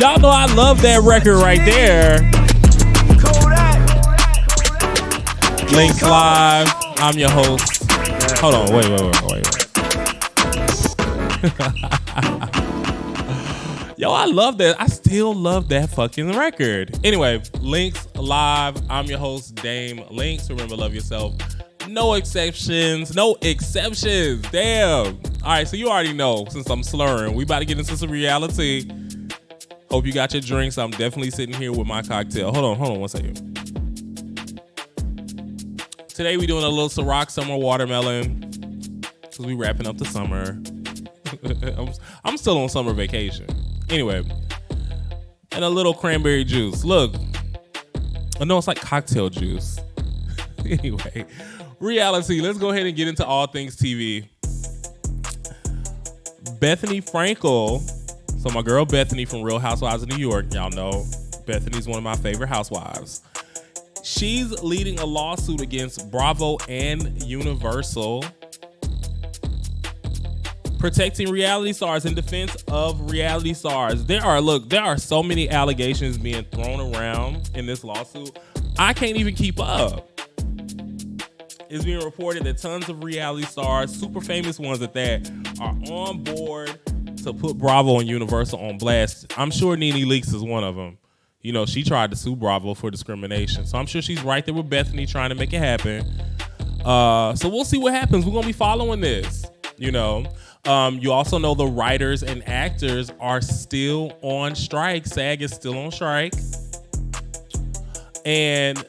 Y'all know I love that record right there. Lynx Live. I'm your host. Hold on. Wait. Yo, I love that. I still love that fucking record. Anyway, Lynx Live. I'm your host, Dame Lynx. Remember, love yourself. No exceptions. No exceptions. Damn. All right, so you already know, since I'm slurring, we about to get into some reality. Hope you got your drinks. I'm definitely sitting here with my cocktail. Hold on 1 second. Today we doing a little Ciroc summer watermelon because we wrapping up the summer. I'm still on summer vacation. Anyway, and a little cranberry juice. Look, I know it's like cocktail juice. Anyway, reality. Let's go ahead and get into all things TV. Bethany Frankel. So my girl Bethany from Real Housewives of New York. Y'all know Bethany's one of my favorite housewives. She's leading a lawsuit against Bravo and Universal, protecting reality stars in defense of reality stars. There are so many allegations being thrown around in this lawsuit. I can't even keep up. It's being reported that tons of reality stars, super famous ones at that, are on board to put Bravo and Universal on blast. I'm sure Nene Leakes is one of them. You know, she tried to sue Bravo for discrimination. So I'm sure she's right there with Bethany trying to make it happen. So we'll see what happens. We're going to be following this, you know. You also know the writers and actors are still on strike. SAG is still on strike. And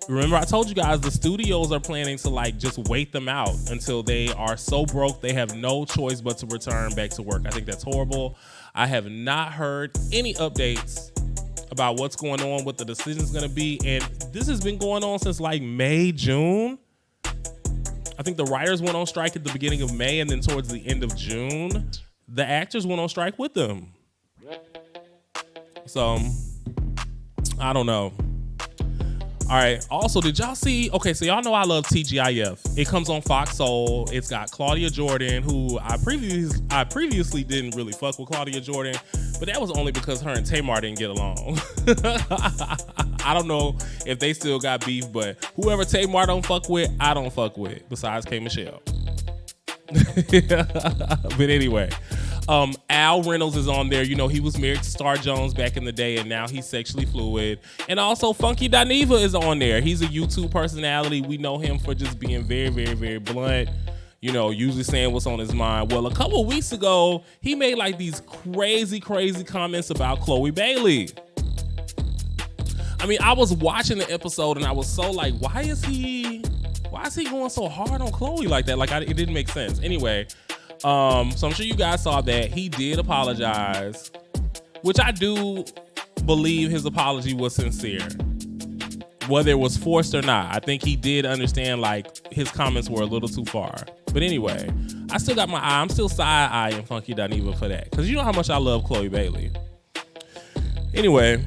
remember, I told you guys the studios are planning to just wait them out until they are so broke they have no choice but to return back to work. I think that's horrible. I have not heard any updates about what's going on, what the decision's going to be. And this has been going on since May, June. I think the writers went on strike at the beginning of May, and then towards the end of June, the actors went on strike with them. So, I don't know. All right. Also, did y'all see? Okay, so y'all know I love TGIF. It comes on Fox Soul. It's got Claudia Jordan, who I previously didn't really fuck with Claudia Jordan, but that was only because her and Tamar didn't get along. I don't know if they still got beef, but whoever Tamar don't fuck with, I don't fuck with. Besides K. Michelle. But anyway. Al Reynolds is on there. You know, he was married to Star Jones back in the day, and now he's sexually fluid. And also, Funky Dineva is on there. He's a YouTube personality. We know him for just being very, very, very blunt. You know, usually saying what's on his mind. Well, a couple weeks ago, he made these crazy, crazy comments about Chloe Bailey. I mean, I was watching the episode, and I was so why is he going so hard on Chloe like that? It didn't make sense. Anyway. So I'm sure you guys saw that he did apologize, which I do believe his apology was sincere, whether it was forced or not. I think he did understand his comments were a little too far. But anyway, I still got my eye. I'm still side-eyeing Funky Dineva for that, because you know how much I love Chloe Bailey. Anyway,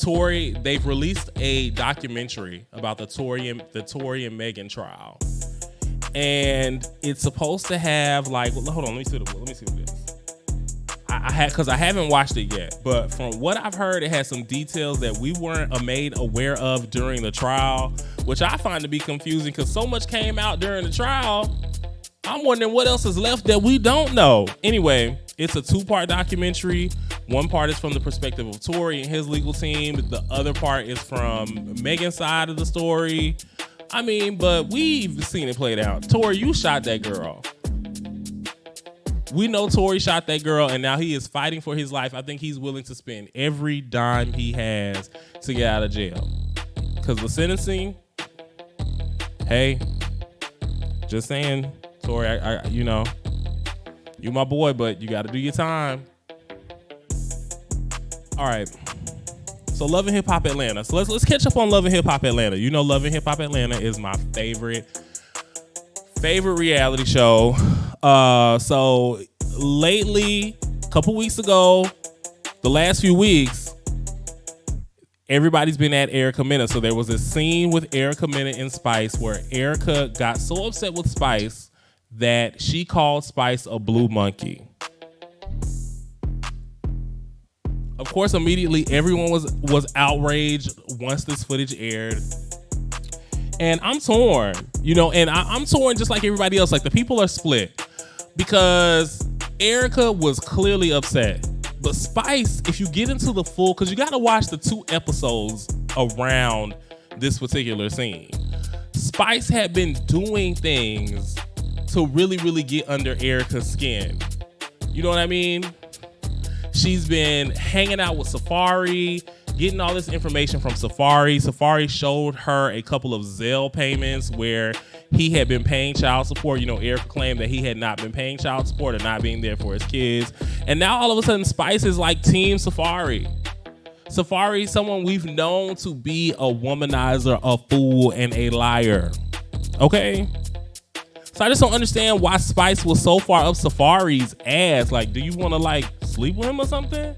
Tory, they've released a documentary about the Tory and Meghan trial. And it's supposed to have hold on, let me see what it is. Because I haven't watched it yet, but from what I've heard, it has some details that we weren't made aware of during the trial, which I find to be confusing because so much came out during the trial. I'm wondering what else is left that we don't know. Anyway, it's a 2-part documentary. One part is from the perspective of Tory and his legal team. The other part is from Meghan's side of the story. I mean, but we've seen it played out. Tory, you shot that girl. We know Tory shot that girl, and now he is fighting for his life. I think he's willing to spend every dime he has to get out of jail. Because the sentencing, hey, just saying, Tory, I you know, you my boy, but you got to do your time. All right. So Love and Hip Hop Atlanta. So let's catch up on Love and Hip Hop Atlanta. You know, Love and Hip Hop Atlanta is my favorite reality show. So lately, a couple weeks ago, the last few weeks, everybody's been at Erica Mena. So there was a scene with Erica Mena and Spice where Erica got so upset with Spice that she called Spice a blue monkey. Of course, immediately everyone was outraged once this footage aired. And I'm torn, and I'm torn just like everybody else. Like, the people are split because Erica was clearly upset. But Spice, if you get into the full, because you got to watch the 2 episodes around this particular scene. Spice had been doing things to really, really get under Erica's skin. You know what I mean? She's been hanging out with Safari, getting all this information from Safari. Safari showed her a couple of Zelle payments where he had been paying child support. Erica claimed that he had not been paying child support and not being there for his kids. And now all of a sudden Spice is like Team Safari. Safari, someone we've known to be a womanizer, a fool, and a liar. Okay? So I just don't understand why Spice was so far up Safari's ass. Like, do you want to sleep with him or something?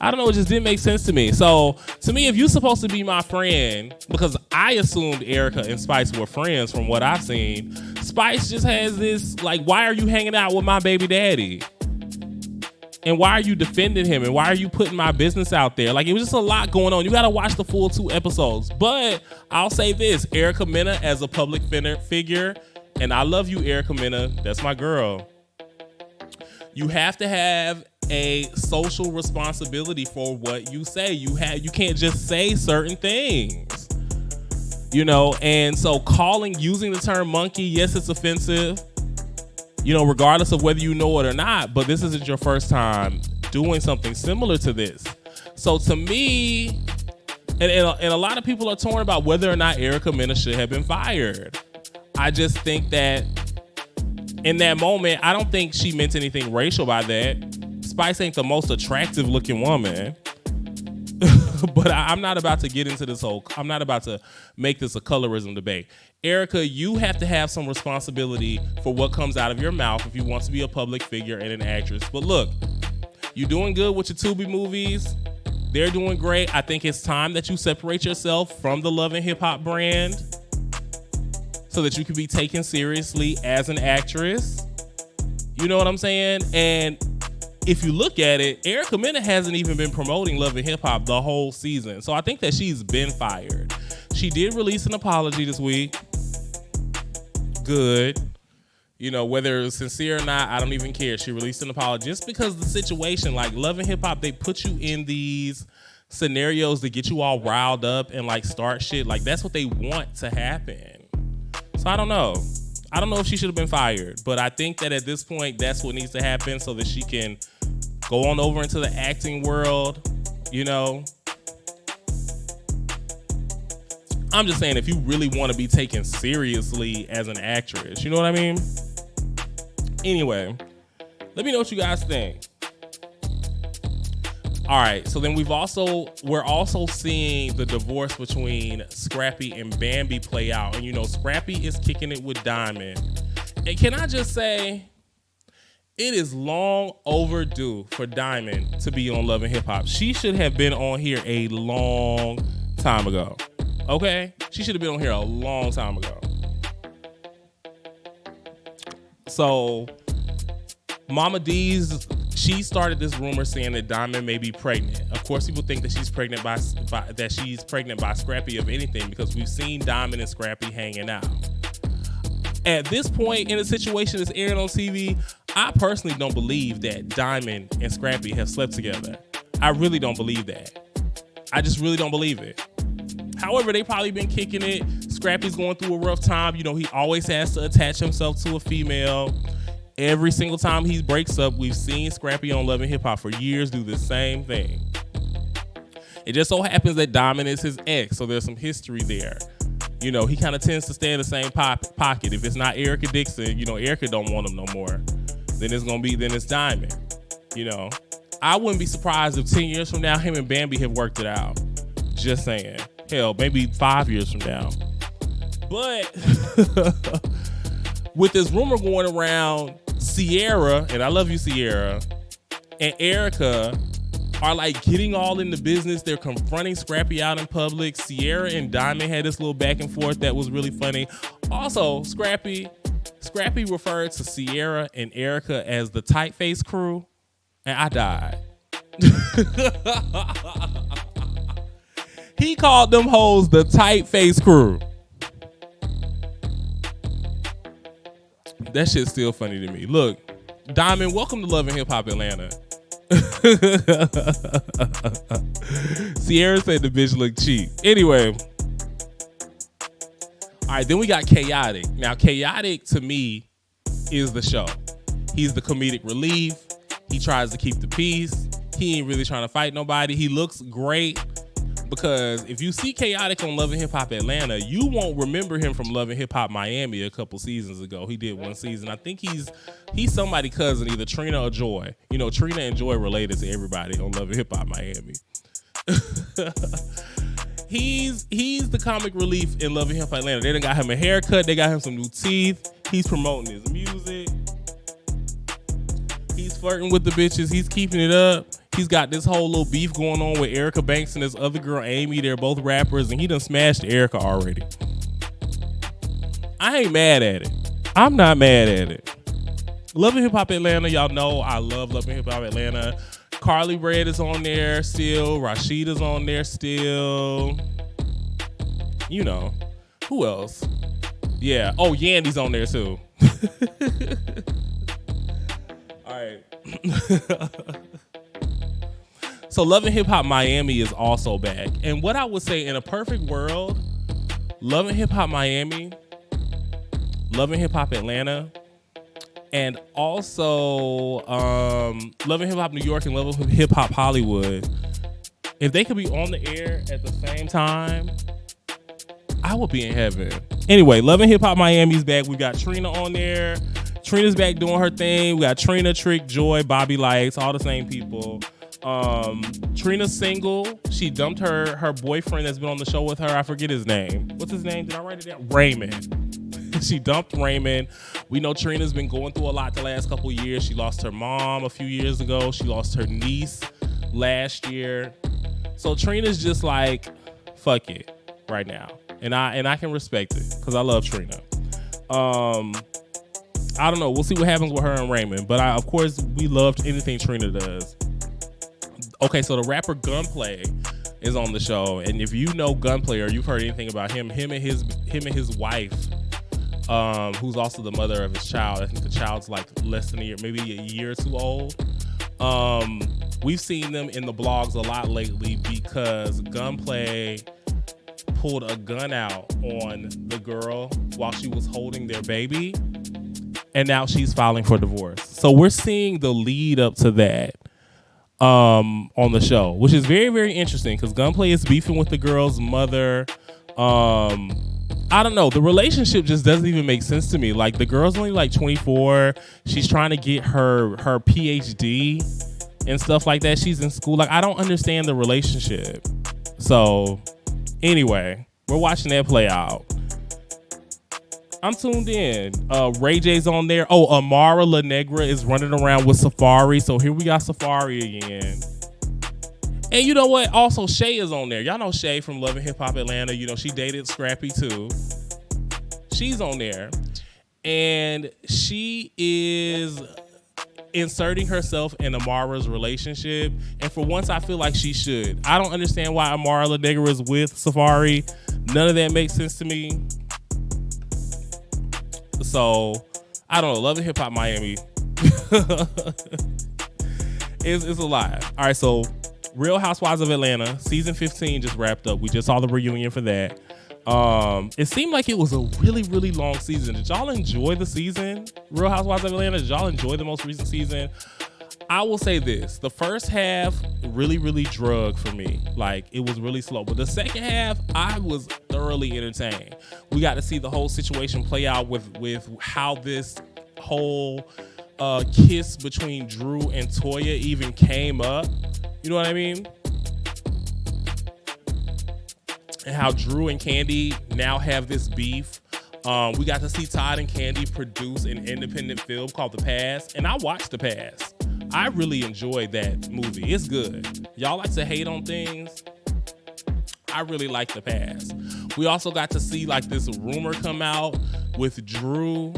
I don't know. It just didn't make sense to me. So to me, if you're supposed to be my friend, because I assumed Erica and Spice were friends from what I've seen, Spice just has this, why are you hanging out with my baby daddy? And why are you defending him? And why are you putting my business out there? It was just a lot going on. You got to watch the full 2 episodes. But I'll say this, Erica Mena as a public figure, and I love you, Erica Mena. That's my girl. You have to have a social responsibility for what you say. You can't just say certain things. And so using the term monkey, yes, it's offensive. Regardless of whether you know it or not, but this isn't your first time doing something similar to this. So to me, and a lot of people are torn about whether or not Erica Mena should have been fired. I just think that in that moment, I don't think she meant anything racial by that. Spice ain't the most attractive looking woman. But I'm not about to get into this I'm not about to make this a colorism debate. Erica, you have to have some responsibility for what comes out of your mouth if you want to be a public figure and an actress. But look, you're doing good with your Tubi movies. They're doing great. I think it's time that you separate yourself from the Love and Hip Hop brand so that you can be taken seriously as an actress. You know what I'm saying? And if you look at it, Erica Mena hasn't even been promoting Love and Hip Hop the whole season. So I think that she's been fired. She did release an apology this week. Good. Whether it was sincere or not, I don't even care. She released an apology just because the situation, Love and Hip Hop, they put you in these scenarios to get you all riled up and start shit. That's what they want to happen. So I don't know. I don't know if she should have been fired, but I think that at this point, that's what needs to happen so that she can go on over into the acting world. I'm just saying, if you really want to be taken seriously as an actress, you know what I mean? Anyway, let me know what you guys think. All right, so then we're also seeing the divorce between Scrappy and Bambi play out. And Scrappy is kicking it with Diamond. And can I just say, it is long overdue for Diamond to be on Love and Hip Hop. She should have been on here a long time ago. Okay? She should have been on here a long time ago. So, Mama D's, she started this rumor saying that Diamond may be pregnant. Of course, people think that she's pregnant by Scrappy of anything, because we've seen Diamond and Scrappy hanging out. At this point in the situation that's airing on TV, I personally don't believe that Diamond and Scrappy have slept together. I really don't believe that. I just really don't believe it. However, they probably been kicking it. Scrappy's going through a rough time. He always has to attach himself to a female. Every single time he breaks up, we've seen Scrappy on Love and Hip Hop for years do the same thing. It just so happens that Diamond is his ex, so there's some history there. He kind of tends to stay in the same pocket. If it's not Erica Dixon, Erica don't want him no more. Then it's Diamond. I wouldn't be surprised if 10 years from now, him and Bambi have worked it out. Just saying. Hell, maybe 5 years from now. But with this rumor going around, Sierra, and I love you, Sierra, and Erica are getting all in the business. They're confronting Scrappy out in public. Sierra and Diamond had this little back and forth that was really funny. Also, Scrappy referred to Sierra and Erica as the Typeface crew, and I died. He called them hoes the tight face crew. That shit's still funny to me. Look, Diamond, welcome to Love and Hip Hop Atlanta. Sierra said the bitch looked cheap. Anyway. All right, then we got Chaotic. Now, Chaotic to me is the show. He's the comedic relief. He tries to keep the peace. He ain't really trying to fight nobody. He looks great because if you see Chaotic on Love and Hip Hop Atlanta, you won't remember him from Love and Hip Hop Miami a couple seasons ago. He did one season. I think he's somebody's cousin, either Trina or Joy. You know, Trina and Joy related to everybody on Love and Hip Hop Miami. He's the comic relief in Love and Hip Hop Atlanta. They done got him a haircut. They got him some new teeth. He's promoting his music. He's flirting with the bitches. He's keeping it up. He's got this whole little beef going on with Erica Banks and this other girl, Amy. They're both rappers, and he done smashed Erica already. I ain't mad at it. I'm not mad at it. Love and Hip Hop Atlanta, y'all know I love Love and Hip Hop Atlanta. Carly Red is on there still. Rashida's on there still. You know. Who else? Yeah. Oh, Yandy's on there too. All right. So Love and Hip Hop Miami is also back. And what I would say, in a perfect world, Love and Hip Hop Miami, Love and Hip Hop Atlanta, and also Love and Hip Hop New York and Love and Hip Hop Hollywood, if they could be on the air at the same time, I would be in heaven. Anyway, Love and Hip Hop Miami's back. We got Trina on there. Trina's back doing her thing. We got Trina, Trick, Joy, Bobby Lights, all the same people. Trina's single. She dumped her boyfriend that's been on the show with her. I forget his name. What's his name? Did I write it down? Raymond. She dumped Raymond. We know Trina's been going through a lot the last couple of years. She lost her mom a few years ago. She lost her niece last year. So Trina's just like, fuck it right now. And I can respect it because I love Trina. I don't know. We'll see what happens with her and Raymond. But of course, we loved anything Trina does. Okay, so the rapper Gunplay is on the show. And if you know Gunplay or you've heard anything about him and his wife, who's also the mother of his child. I think the child's like less than a year, maybe a year or two old. We've seen them in the blogs a lot lately because Gunplay pulled a gun out on the girl while she was holding their baby. And now she's filing for divorce. So we're seeing the lead up to that on the show, which is very, very interesting because Gunplay is beefing with the girl's mother. I don't know. The relationship just doesn't even make sense to me. Like, the girl's only like 24. She's trying to get her PhD and stuff like that. She's in school. Like, I don't understand the relationship. So anyway, we're watching that play out. I'm tuned in. Ray J's on there. Oh, Amara La Negra is running around with Safari. So here we got Safari again. And you know what? Also, Shay is on there. Y'all know Shay from Love and Hip Hop Atlanta. You know, she dated Scrappy too. She's on there. And she is inserting herself in Amara's relationship. And for once, I feel like she should. I don't understand why Amara La Negra is with Safari. None of that makes sense to me. So, I don't know. Love and Hip Hop Miami is a lot. All right, so Real Housewives of Atlanta, season 15 just wrapped up. We just saw the reunion for that. It seemed like it was a really, really long season. Did y'all enjoy the season? Real Housewives of Atlanta, did y'all enjoy the most recent season? I will say this. The first half really, really drugged for me. Like, it was really slow. But the second half, I was thoroughly entertained. We got to see the whole situation play out with how this whole kiss between Drew and Toya even came up. You know what I mean? And how Drew and Candy now have this beef. We got to see Todd and Candy produce an independent film called The Pass. And I watched The Pass. I really enjoyed that movie. It's good. Y'all like to hate on things. I really like The Pass. We also got to see like this rumor come out with Drew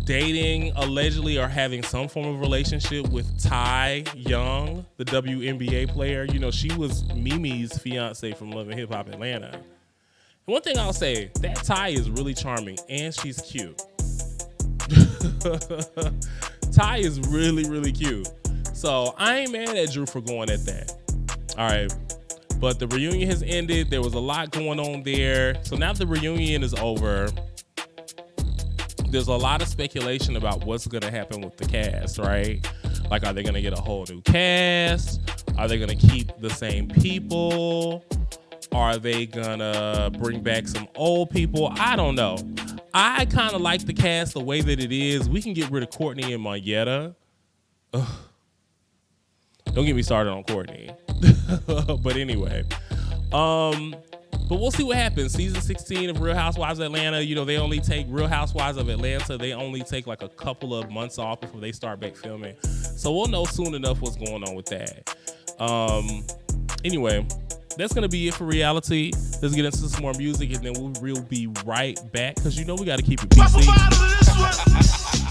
dating allegedly or having some form of relationship with Ty Young, the WNBA player. You know, she was Mimi's fiance from Love Hip Hop Atlanta. And one thing I'll say, that Ty is really charming and she's cute. Ty is really, really cute. So I ain't mad at Drew for going at that. All right. But the reunion has ended. There was a lot going on there. So now the reunion is over. There's a lot of speculation about what's going to happen with the cast, right? Like, are they going to get a whole new cast? Are they going to keep the same people? Are they going to bring back some old people? I don't know. I kind of like the cast the way that it is. We can get rid of Courtney and Marietta. Ugh. Don't get me started on Courtney. But anyway. But we'll see what happens. Season 16 of Real Housewives of Atlanta, you know, they only take Real Housewives of Atlanta. They only take like a couple of months off before they start back filming. So we'll know soon enough what's going on with that. Anyway, that's going to be it for reality. Let's get into some more music and then we'll be right back because, you know, we got to keep it PC.